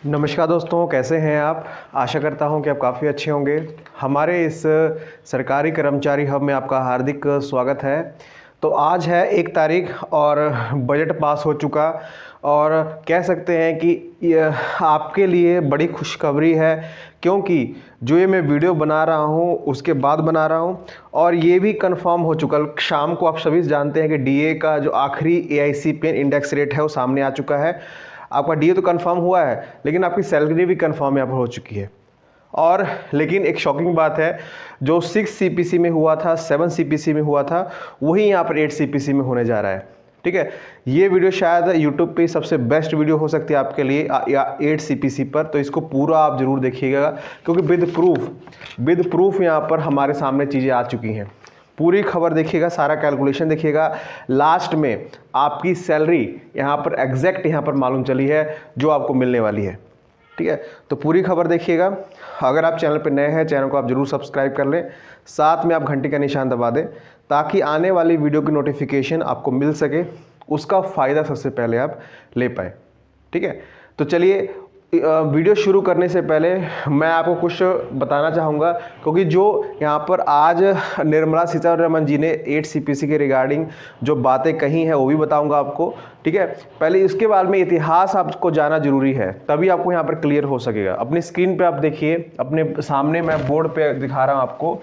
नमस्कार दोस्तों, कैसे हैं आप। आशा करता हूं कि आप काफ़ी अच्छे होंगे। हमारे इस सरकारी कर्मचारी हब में आपका हार्दिक स्वागत है। तो आज है 1 तारीख और बजट पास हो चुका और कह सकते हैं कि यह आपके लिए बड़ी खुशखबरी है, क्योंकि जो ये मैं वीडियो बना रहा हूँ उसके बाद बना रहा हूँ और ये भी कंफर्म हो चुका। शाम को आप सभी जानते हैं कि डीए का जो आखिरी एआईसीपीएन इंडेक्स रेट है वो सामने आ चुका है। आपका डीए तो कंफर्म हुआ है, लेकिन आपकी सैलरी भी कंफर्म यहाँ पर हो चुकी है। और लेकिन एक शॉकिंग बात है, जो 6 सीपीसी में हुआ था, 7 सीपीसी में हुआ था, वही यहाँ पर 8 सीपीसी में होने जा रहा है। ठीक है, ये वीडियो शायद यूट्यूब पे सबसे बेस्ट वीडियो हो सकती है आपके लिए या 8 सीपीसी पर। तो इसको पूरा आप जरूर देखिएगा, क्योंकि विद प्रूफ यहाँ पर हमारे सामने चीज़ें आ चुकी हैं। पूरी खबर देखिएगा, सारा कैलकुलेशन देखिएगा। लास्ट में आपकी सैलरी यहाँ पर एग्जैक्ट यहाँ पर मालूम चली है जो आपको मिलने वाली है। ठीक है, तो पूरी खबर देखिएगा। अगर आप चैनल पर नए हैं, चैनल को आप जरूर सब्सक्राइब कर लें, साथ में आप घंटी का निशान दबा दें ताकि आने वाली वीडियो की नोटिफिकेशन आपको मिल सके, उसका फ़ायदा सबसे पहले आप ले पाए। ठीक है, तो चलिए वीडियो शुरू करने से पहले मैं आपको कुछ बताना चाहूँगा, क्योंकि जो यहाँ पर आज निर्मला सीतारमण जी ने 8 सीपीसी के रिगार्डिंग जो बातें कही हैं वो भी बताऊँगा आपको। ठीक है, पहले इसके बाद में इतिहास आपको जाना जरूरी है, तभी आपको यहाँ पर क्लियर हो सकेगा। अपनी स्क्रीन पे आप देखिए, अपने सामने मैं बोर्ड पे दिखा रहा हूँ आपको।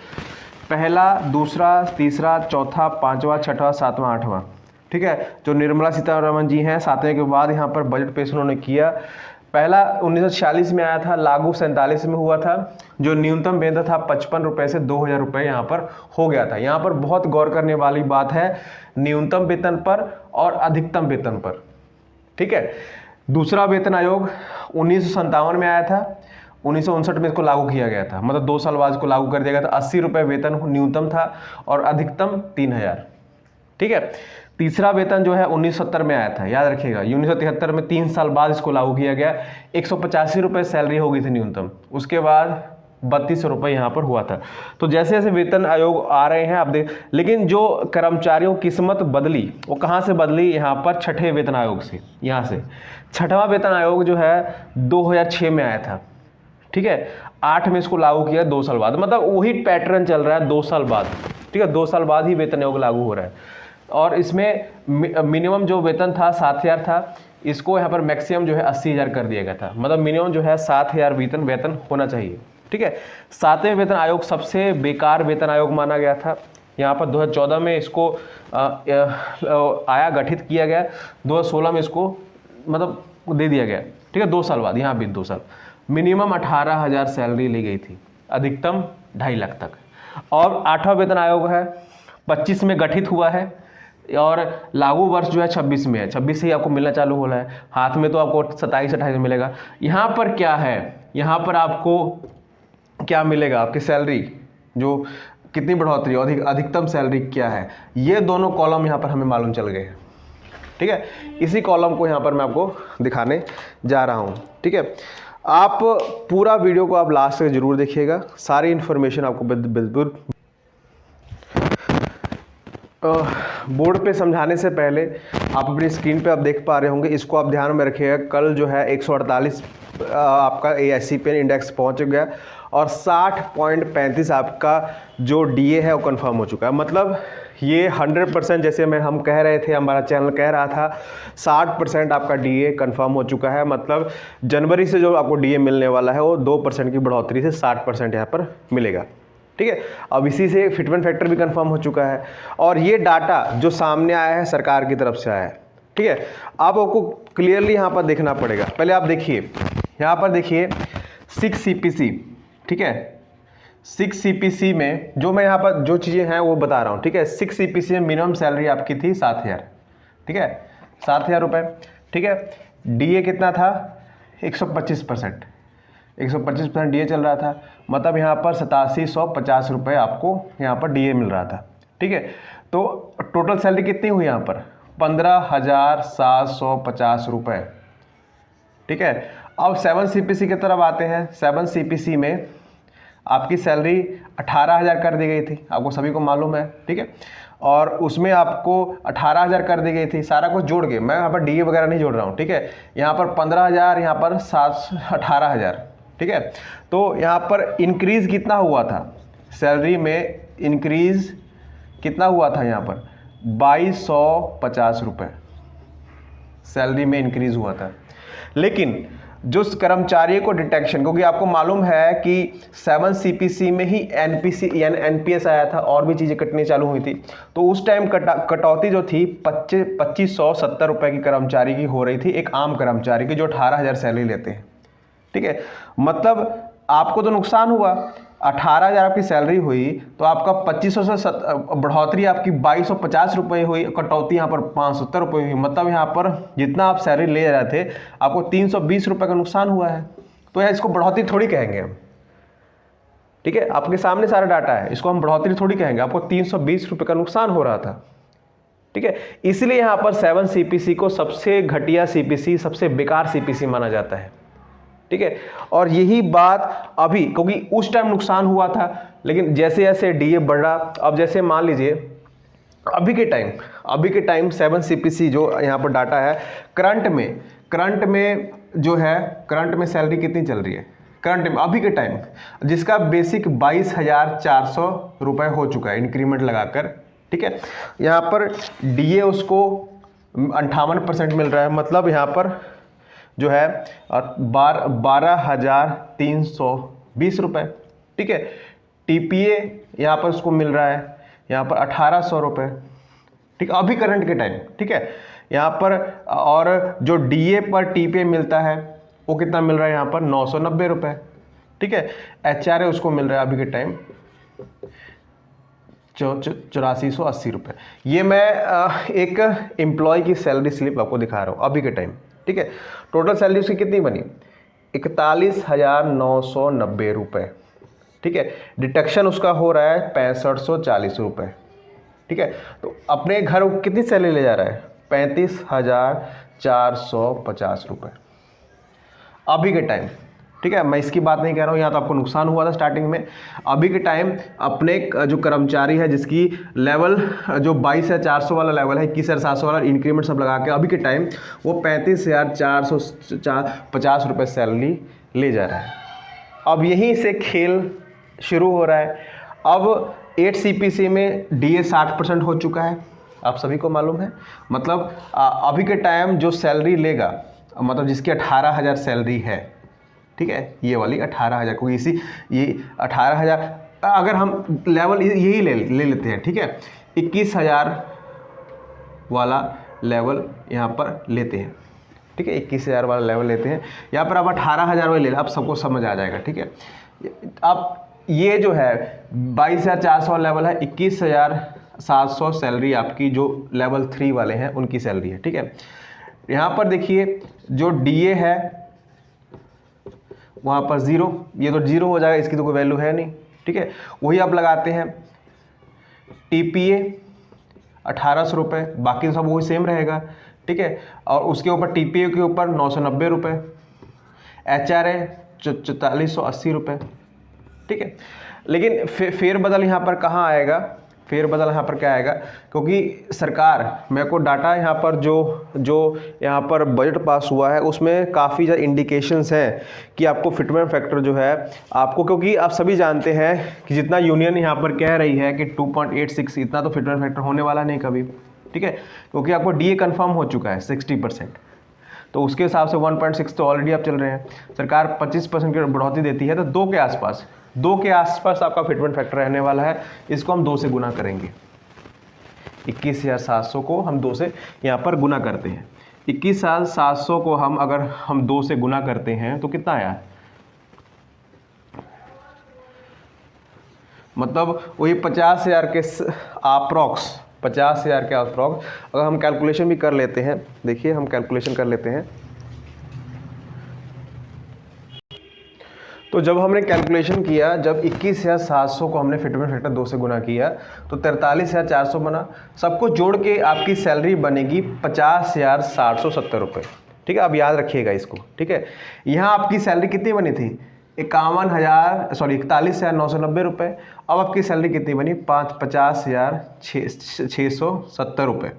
पहला, दूसरा, तीसरा, चौथा, पाँचवा, छठवां, सातवां, आठवां। ठीक है, जो निर्मला सीतारमण जी हैं, 7वें के बाद यहाँ पर बजट पेश उन्होंने किया। पहला 1946 में आया था, लागू 47 में हुआ था। जो न्यूनतम वेतन था 55 रुपये से 2000 रुपये यहाँ पर हो गया था। यहाँ पर बहुत गौर करने वाली बात है न्यूनतम वेतन पर और अधिकतम वेतन पर। ठीक है, दूसरा वेतन आयोग 1957 में आया था, 1959 में इसको लागू किया गया था, मतलब 2 साल बाद इसको लागू कर दिया गया था। 80 रुपये वेतन न्यूनतम था और अधिकतम 3000। ठीक है, तीसरा वेतन जो है 1970 में आया था, याद रखिएगा। 1973 में 3 साल बाद इसको लागू किया गया। 185 रुपये सैलरी हो गई थी न्यूनतम, उसके बाद 32 रुपये यहाँ पर हुआ था। तो जैसे जैसे वेतन आयोग आ रहे हैं आप देख, लेकिन जो कर्मचारियों की किस्मत बदली वो कहाँ से बदली, यहाँ पर छठे वेतन आयोग से। यहाँ से छठवां वेतन आयोग जो है 2006 में आया था। ठीक है, 8 में इसको लागू किया 2 साल बाद, मतलब वही पैटर्न चल रहा है 2 साल बाद। ठीक है, 2 साल बाद ही वेतन आयोग लागू हो रहा है। और इसमें मिनिमम जो वेतन था 7000 था, इसको यहाँ पर मैक्सिमम जो है 80,000 कर दिया गया था। मतलब मिनिमम जो है 7000 वेतन होना चाहिए। ठीक है, 7वें वेतन आयोग सबसे बेकार वेतन आयोग माना गया था। यहाँ पर 2014 में इसको गठित किया गया, 2016 में इसको मतलब दे दिया गया। ठीक है, 2 साल बाद, यहाँ भी 2 साल। मिनिमम 18,000 सैलरी ली गई थी, अधिकतम 2.5 लाख तक। और 8वां वेतन आयोग है 25 में गठित हुआ है और लागू वर्ष जो है 26 में है। 26 से ही आपको मिलना चालू हो रहा है, हाथ में तो आपको 27-28 में मिलेगा। यहाँ पर क्या है, यहाँ पर आपको क्या मिलेगा, आपकी सैलरी जो कितनी बढ़ोतरी और अधिकतम सैलरी क्या है, ये दोनों कॉलम यहाँ पर हमें मालूम चल गए हैं। ठीक है, इसी कॉलम को यहाँ पर मैं आपको दिखाने जा रहा हूँ। ठीक है, आप पूरा वीडियो को आप लास्ट तक जरूर देखिएगा, सारी इन्फॉर्मेशन आपको बिल्कुल बोर्ड पे समझाने से पहले आप अपनी स्क्रीन पे आप देख पा रहे होंगे, इसको आप ध्यान में रखिएगा। कल जो है 148 आपका एआईसीपीएन इंडेक्स पहुंच गया और 60.35 आपका जो डीए है वो कंफर्म हो चुका है। मतलब ये 100%, जैसे हम कह रहे थे, हमारा चैनल कह रहा था 60% आपका डीए कंफर्म हो चुका है। मतलब जनवरी से जो आपको डीए मिलने वाला है वो 2% की बढ़ोतरी से 60% यहाँ पर मिलेगा। ठीक है, अब इसी से फिटमेंट फैक्टर भी कंफर्म हो चुका है और ये डाटा जो सामने आया है सरकार की तरफ से आया है। ठीक है, अब आपको क्लियरली यहाँ पर देखना पड़ेगा। पहले आप देखिए, यहाँ पर देखिए 6 सीपीसी। ठीक है, 6 सीपीसी में जो मैं यहाँ पर जो चीज़ें हैं वो बता रहा हूँ। ठीक है, 6 सीपीसी में मिनिमम सैलरी आपकी थी 7000। ठीक है, 7000 रुपये। ठीक है, डीए कितना था, 125%। 125% डीए चल रहा था, मतलब यहाँ पर 8750 रुपये आपको यहाँ पर डीए मिल रहा था। ठीक है, तो टोटल सैलरी कितनी हुई यहाँ पर, 15,750 रुपये। ठीक है, अब 7 सीपीसी की तरफ आते हैं। 7 सीपीसी में आपकी सैलरी 18,000 कर दी गई थी, आपको सभी को मालूम है। ठीक है, और उसमें आपको 18,000 कर दी गई थी, सारा कुछ जोड़ के, मैं यहाँ पर डीए वगैरह नहीं जोड़ रहा हूँ, ठीक है। यहाँ पर 15,000, यहाँ पर 18,000, ठीक है। तो यहाँ पर इंक्रीज़ कितना हुआ था सैलरी में, इंक्रीज़ कितना हुआ था यहाँ पर 2250 रुपये सैलरी में इंक्रीज़ हुआ था। लेकिन जो कर्मचारी को डिटेक्शन, क्योंकि आपको मालूम है कि 7 CPC में ही NPS आया था और भी चीज़ें कटनी चालू हुई थी, तो उस टाइम कटौती जो थी 2570 रुपये की कर्मचारी की हो रही थी, एक आम कर्मचारी की जो 18,000 सैलरी लेते हैं, ठीक है। मतलब आपको तो नुकसान हुआ, 18,000 आपकी सैलरी हुई तो आपका 2500 से बढ़ोतरी आपकी 2250 रुपये हुई, कटौती यहाँ पर 570 रुपये हुई। मतलब यहाँ पर जितना आप सैलरी ले रहे थे आपको 320 रुपये का नुकसान हुआ है। तो इसको बढ़ोतरी थोड़ी कहेंगे हम, ठीक है। आपके सामने सारा डाटा है, इसको हम बढ़ोतरी थोड़ी कहेंगे, आपको 320 रुपये का नुकसान हो रहा था, ठीक है। इसलिए यहाँ पर 7 CPC को सबसे घटिया CPC, सबसे बेकार CPC माना जाता है, ठीक है। और यही बात अभी, क्योंकि उस टाइम नुकसान हुआ था, लेकिन जैसे जैसे डीए बढ़ रहा, अब जैसे मान लीजिए अभी के टाइम 7 CPC जो यहाँ पर डाटा है, करंट में जो है, करंट में सैलरी कितनी चल रही है करंट में अभी के टाइम, जिसका बेसिक 22,400 रुपये हो चुका है इंक्रीमेंट लगाकर, ठीक है। यहाँ पर डीए उसको 58% मिल रहा है, मतलब यहाँ पर जो है 12,320 रुपये, ठीक है। टीपीए यहाँ पर उसको मिल रहा है यहाँ पर 1,800 रुपये, ठीक है, अभी करंट के टाइम, ठीक है। यहाँ पर और जो डीए पर टीपीए मिलता है वो कितना मिल रहा है यहाँ पर 990 रुपये, ठीक है। एचआरए उसको मिल रहा है अभी के टाइम 8480 रुपये। ये मैं एक एम्प्लॉय की सैलरी स्लिप आपको दिखा रहा हूँ अभी के टाइम, ठीक है। टोटल सैलरी उसकी कितनी बनी 41,990 रुपये, ठीक है। डिडक्शन उसका हो रहा है 6540 रुपये, ठीक है। तो अपने घर कितनी सैलरी ले जा रहा है 35,450 रुपये अभी के टाइम, ठीक है। मैं इसकी बात नहीं कह रहा हूँ, यहाँ तो आपको नुकसान हुआ था स्टार्टिंग में। अभी के टाइम अपने जो कर्मचारी है जिसकी लेवल जो 22,400 वाला लेवल है, 21,700 वाला इंक्रीमेंट सब लगा के अभी के टाइम वो 35,450 रुपये सैलरी ले जा रहा है। अब यहीं से खेल शुरू हो रहा है। अब 8 CPC में DA 60% हो चुका है, आप सभी को मालूम है। मतलब अभी के टाइम जो सैलरी लेगा, मतलब जिसकी 18,000 सैलरी है, ठीक है, ये वाली 18,000, क्योंकि ये 18,000 अगर हम लेवल यही ले लेते हैं, ठीक है, 21,000 वाला लेवल यहाँ पर लेते हैं, ठीक है, 21,000 वाला लेवल लेते हैं। यहाँ पर आप 18,000 वाले ले, आप सबको समझ आ जाएगा, ठीक है। अब ये जो है 22,400 वाला लेवल है, 21,700 सैलरी आपकी जो लेवल 3 वाले हैं उनकी सैलरी है, ठीक है। यहाँ पर देखिए जो DA है वहाँ पर 0, ये तो 0 हो जाएगा, इसकी तो कोई वैल्यू है नहीं, ठीक है। वही आप लगाते हैं TPA 1,800 रुपये, बाकी सब वही सेम रहेगा, ठीक है। और उसके ऊपर TPA के ऊपर 990 रुपये, HRA 4480 रुपये, ठीक है। लेकिन फेरबदल यहाँ पर कहाँ आएगा, फेरबदल यहाँ पर क्या आएगा, क्योंकि सरकार मेरे को डाटा यहाँ पर जो यहाँ पर बजट पास हुआ है उसमें काफ़ी ज़्यादा इंडिकेशंस हैं कि आपको फिटमेंट फैक्टर जो है आपको, क्योंकि आप सभी जानते हैं कि जितना यूनियन यहाँ पर कह रही है कि 2.86, इतना तो फिटमेंट फैक्टर होने वाला नहीं कभी, ठीक है, क्योंकि आपको DA कन्फर्म हो चुका है 60%, तो उसके हिसाब से 1.6 तो ऑलरेडी आप चल रहे हैं। सरकार 25% की बढ़ोतरी देती है तो 2 के आसपास आपका फिटमेंट फैक्टर रहने वाला है। इसको हम 2 से गुना करेंगे, 21,700 को हम 2 से यहाँ पर गुना करते हैं। 21,700 को अगर हम 2 से गुना करते हैं तो कितना आया, मतलब वही 50,000 के अप्रॉक्स, 50,000 के अप्रॉक्स। अगर हम कैलकुलेशन भी कर लेते हैं, देखिए हम कैलकुलेशन कर लेते हैं, तो जब हमने कैलकुलेशन किया, जब 21,700 को हमने फिटमेंट फैक्टर 2 से गुना किया तो 43,400 बना। सबको जोड़ के आपकी सैलरी बनेगी 50,770 रुपये, ठीक है। अब याद रखिएगा इसको, ठीक है। यहाँ आपकी सैलरी कितनी बनी थी 41,990 रुपये। अब आपकी सैलरी कितनी बनी? 50,670 रुपये।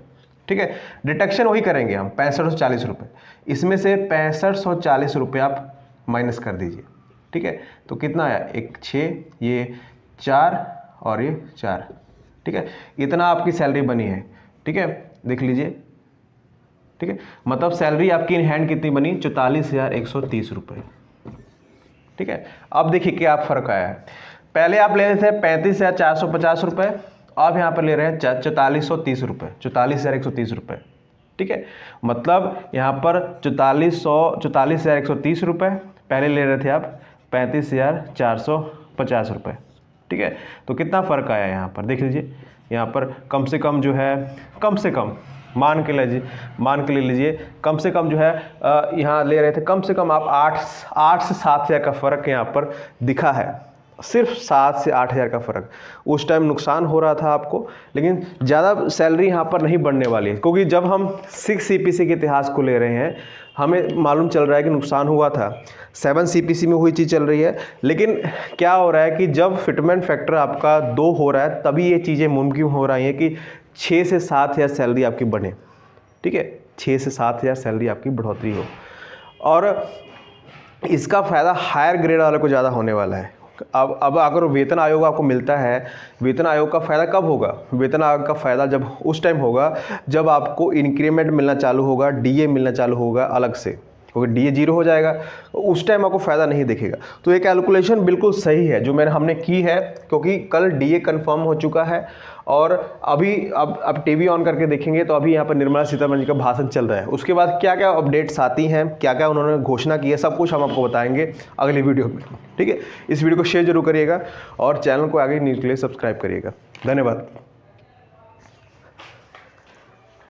ठीक है, डिडक्शन वही करेंगे हम 6540 रुपये। इसमें से 6540 रुपये आप माइनस कर दीजिए। ठीक है, तो कितना आया? 1 6, ये 4 और ये 4। ठीक है, इतना आपकी सैलरी बनी है। ठीक है, देख लीजिए। ठीक है, मतलब सैलरी आपकी इन हैंड कितनी बनी? 44,130 रुपये। ठीक है, अब देखिए क्या फ़र्क आया है। पहले आप ले रहे थे 35,450 रुपये, अब यहाँ पर ले रहे हैं 4430 रुपये, 44,130 रुपये। ठीक है, मतलब यहाँ पर 44,130 रुपये, पहले ले रहे थे आप 35,450 रुपये। ठीक है, तो कितना फ़र्क आया यहाँ पर देख लीजिए। यहाँ पर कम से कम जो है, कम से कम मान के ले लीजिए, कम से कम जो है यहाँ ले रहे थे, कम से कम आप 8 से 7 हज़ार का फ़र्क यहाँ पर दिखा है। सिर्फ 7 से 8 हज़ार का फ़र्क। उस टाइम नुकसान हो रहा था आपको, लेकिन ज़्यादा सैलरी यहाँ पर नहीं बढ़ने वाली है, क्योंकि जब हम 6 CPC के इतिहास को ले रहे हैं, हमें मालूम चल रहा है कि नुकसान हुआ था। 7 CPC में हुई चीज़ चल रही है, लेकिन क्या हो रहा है कि जब फिटमेंट फैक्टर आपका 2 हो रहा है, तभी ये चीज़ें मुमकिन हो रही हैं कि 6 से 7 हज़ार सैलरी आपकी बढ़े। ठीक है, 6 से 7 हज़ार सैलरी आपकी बढ़ोतरी हो, और इसका फ़ायदा हायर ग्रेड वाले को ज़्यादा होने वाला है। अब अगर वेतन आयोग आपको मिलता है, वेतन आयोग का फ़ायदा कब होगा? वेतन आयोग का फ़ायदा जब उस टाइम होगा जब आपको इंक्रीमेंट मिलना चालू होगा, DA मिलना चालू होगा अलग से, क्योंकि DA 0 हो जाएगा, उस टाइम आपको फ़ायदा नहीं दिखेगा। तो ये कैलकुलेशन बिल्कुल सही है जो हमने की है, क्योंकि कल DA कंफर्म हो चुका है, और अभी अब TV ऑन करके देखेंगे तो अभी यहाँ पर निर्मला सीतारमण जी का भाषण चल रहा है। उसके बाद क्या क्या अपडेट्स आती हैं, क्या क्या उन्होंने घोषणा की है, सब कुछ हम आपको बताएंगे अगली वीडियो में। ठीक है, इस वीडियो को शेयर जरूर करिएगा और चैनल को आगे न्यूज़ के लिए सब्सक्राइब करिएगा। धन्यवाद।